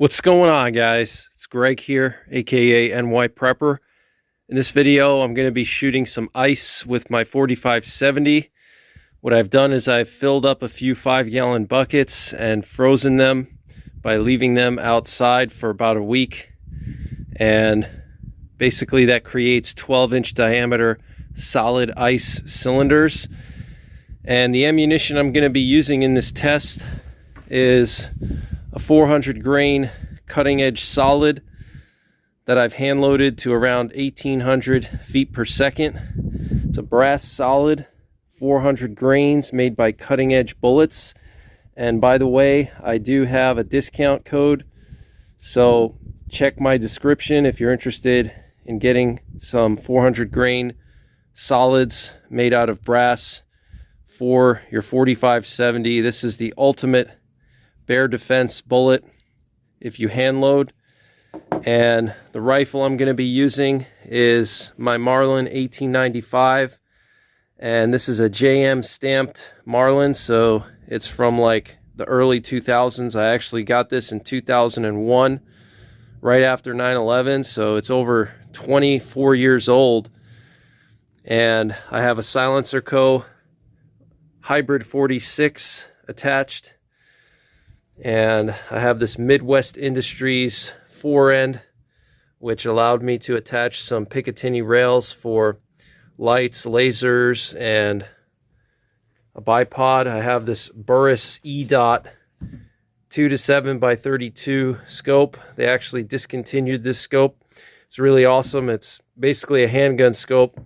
What's going on, guys? It's Greg here, aka NYPrepper. In this video, I'm going to be shooting some ice with my 4570. What I've done is I've filled up a few 5-gallon buckets and frozen them by leaving them outside for about a week. And basically that creates 12-inch diameter solid ice cylinders. And the ammunition I'm going to be using in this test is a 400 grain cutting edge solid that I've hand loaded to around 1800 feet per second. It's a brass solid, 400 grains, made by Cutting Edge Bullets. And by the way, I do have a discount code, so check my description if you're interested in getting some 400 grain solids made out of brass for your 4570. This is the ultimate bear defense bullet if you hand load. And the rifle I'm going to be using is my Marlin 1895, and this is a JM stamped Marlin, so it's from like the early 2000s. I actually got this in 2001, right after 9/11, so it's over 24 years old. And I have a Silencer Co. Hybrid 46 attached. And I have this Midwest Industries fore-end, which allowed me to attach some Picatinny rails for lights, lasers, and a bipod. I have this Burris E-Dot 2-7 by 32 scope. They actually discontinued this scope. It's really awesome. It's basically a handgun scope.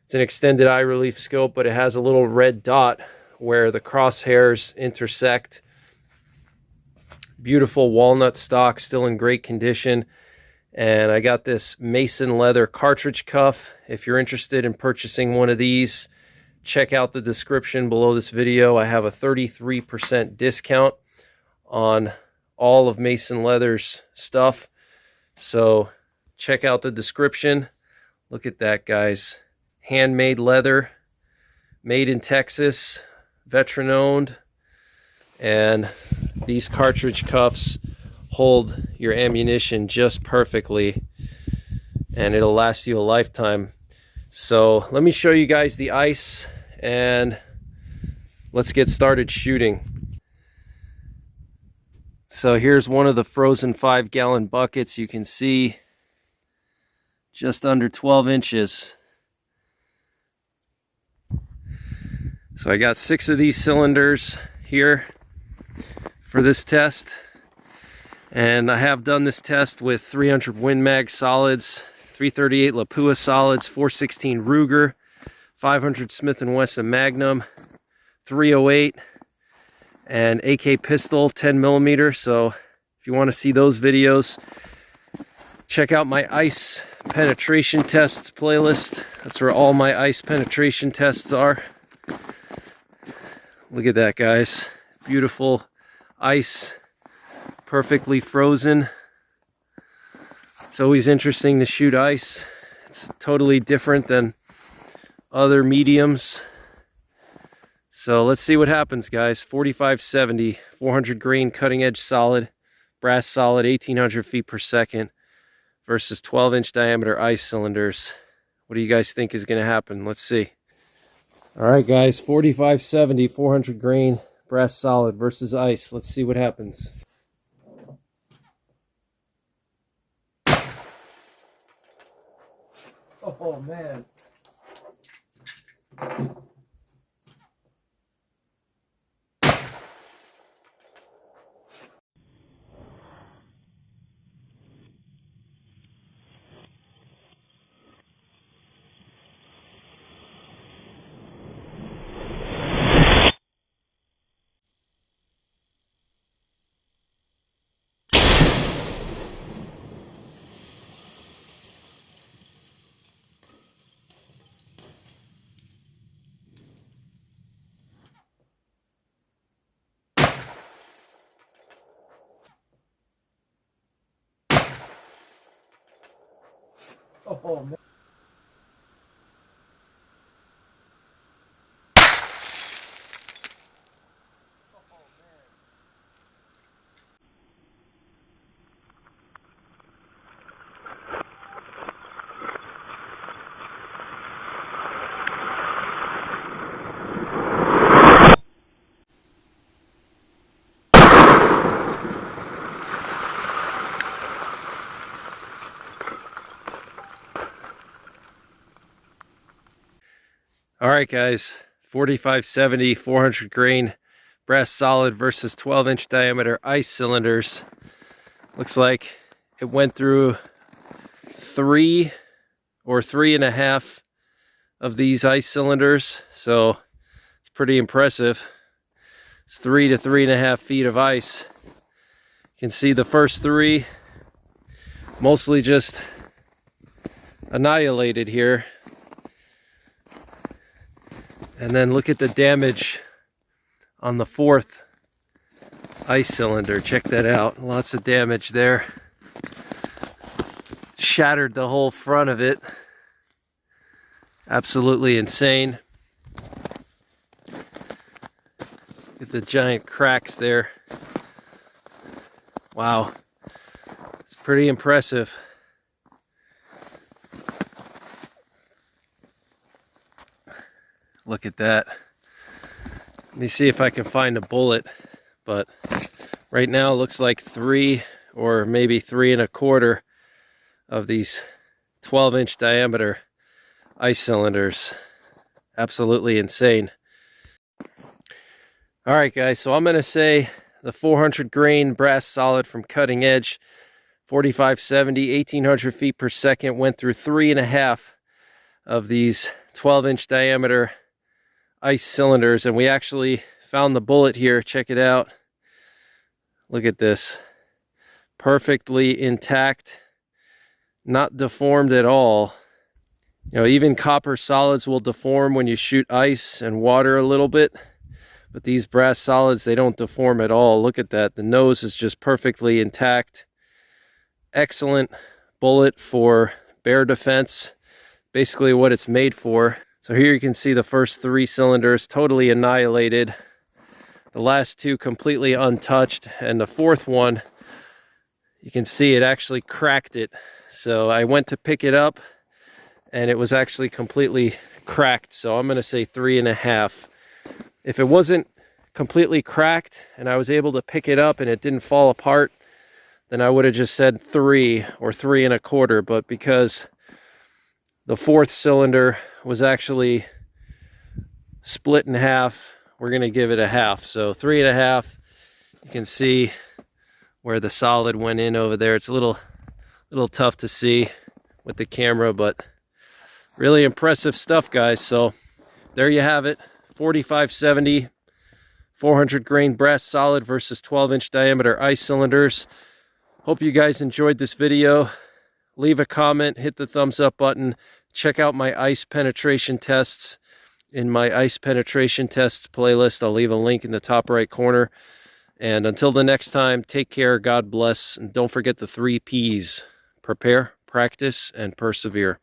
It's an extended eye relief scope, but it has a little red dot where the crosshairs intersect. Beautiful walnut stock, still in great condition. And I got this Mason leather cartridge cuff. If you're interested in purchasing one of these, check out the description below this video. I have a 33% discount on all of Mason Leather's stuff, so check out the description. Look at that, guys. Handmade leather, made in Texas, veteran owned. And these cartridge cuffs hold your ammunition just perfectly, and it'll last you a lifetime. So let me show you guys the ice, and let's get started shooting. So here's one of the frozen 5-gallon buckets. You can see just under 12 inches. So I got 6 of these cylinders here for this test, and I have done this test with 300 Win Mag solids, 338 Lapua solids, 416 Ruger, 500 Smith & Wesson Magnum, 308, and AK pistol 10mm. So if you want to see those videos, check out my ice penetration tests playlist. That's where all my ice penetration tests are. Look at that, guys. Beautiful ice, perfectly frozen. It's always interesting to shoot ice. It's totally different than other mediums. So let's see what happens, guys. 4570, 400 grain cutting edge solid, brass solid, 1800 feet per second versus 12-inch diameter ice cylinders. What do you guys think is going to happen? Let's see. All right, guys, 4570, 400 grain brass solid versus ice. Let's see what happens. Oh, man. Oh, man. All right, guys, 4570, 400 grain brass solid versus 12-inch diameter ice cylinders. Looks like it went through 3 or 3.5 of these ice cylinders, so it's pretty impressive. It's 3 to 3.5 feet of ice. You can see the first 3 mostly just annihilated here. And then look at the damage on the 4th ice cylinder. Check that out. Lots of damage there. Shattered the whole front of it. Absolutely insane. Look at the giant cracks there. Wow. It's pretty impressive. Look at that. Let me see if I can find a bullet, but right now it looks like 3 or maybe 3.25 of these 12-inch diameter ice cylinders. Absolutely insane. All right, guys, so I'm going to say the 400 grain brass solid from Cutting Edge, 4570, 1800 feet per second, went through 3.5 of these 12-inch diameter ice cylinders, and we actually found the bullet here. Check it out. Look at this. Perfectly intact, not deformed at all. You know, even copper solids will deform when you shoot ice and water a little bit, but these brass solids, they don't deform at all. Look at that. The nose is just perfectly intact. Excellent bullet for bear defense. Basically what it's made for. So here you can see the first 3 cylinders totally annihilated. The last 2 completely untouched. And the 4th one, you can see it actually cracked it. So I went to pick it up and it was actually completely cracked. So I'm going to say 3.5. If it wasn't completely cracked and I was able to pick it up and it didn't fall apart, then I would have just said 3 or 3.25. But because the 4th cylinder was actually split in half, we're going to give it a half. So 3.5. You can see where the solid went in over there. It's a little tough to see with the camera, but really impressive stuff, guys. So there you have it. 4570, 400 grain brass solid versus 12-inch diameter ice cylinders. Hope you guys enjoyed this video. Leave a comment, hit the thumbs up button. Check out my ice penetration tests in my ice penetration tests playlist. I'll leave a link in the top right corner. And until the next time, take care, God bless, and don't forget the 3 Ps. Prepare, practice, and persevere.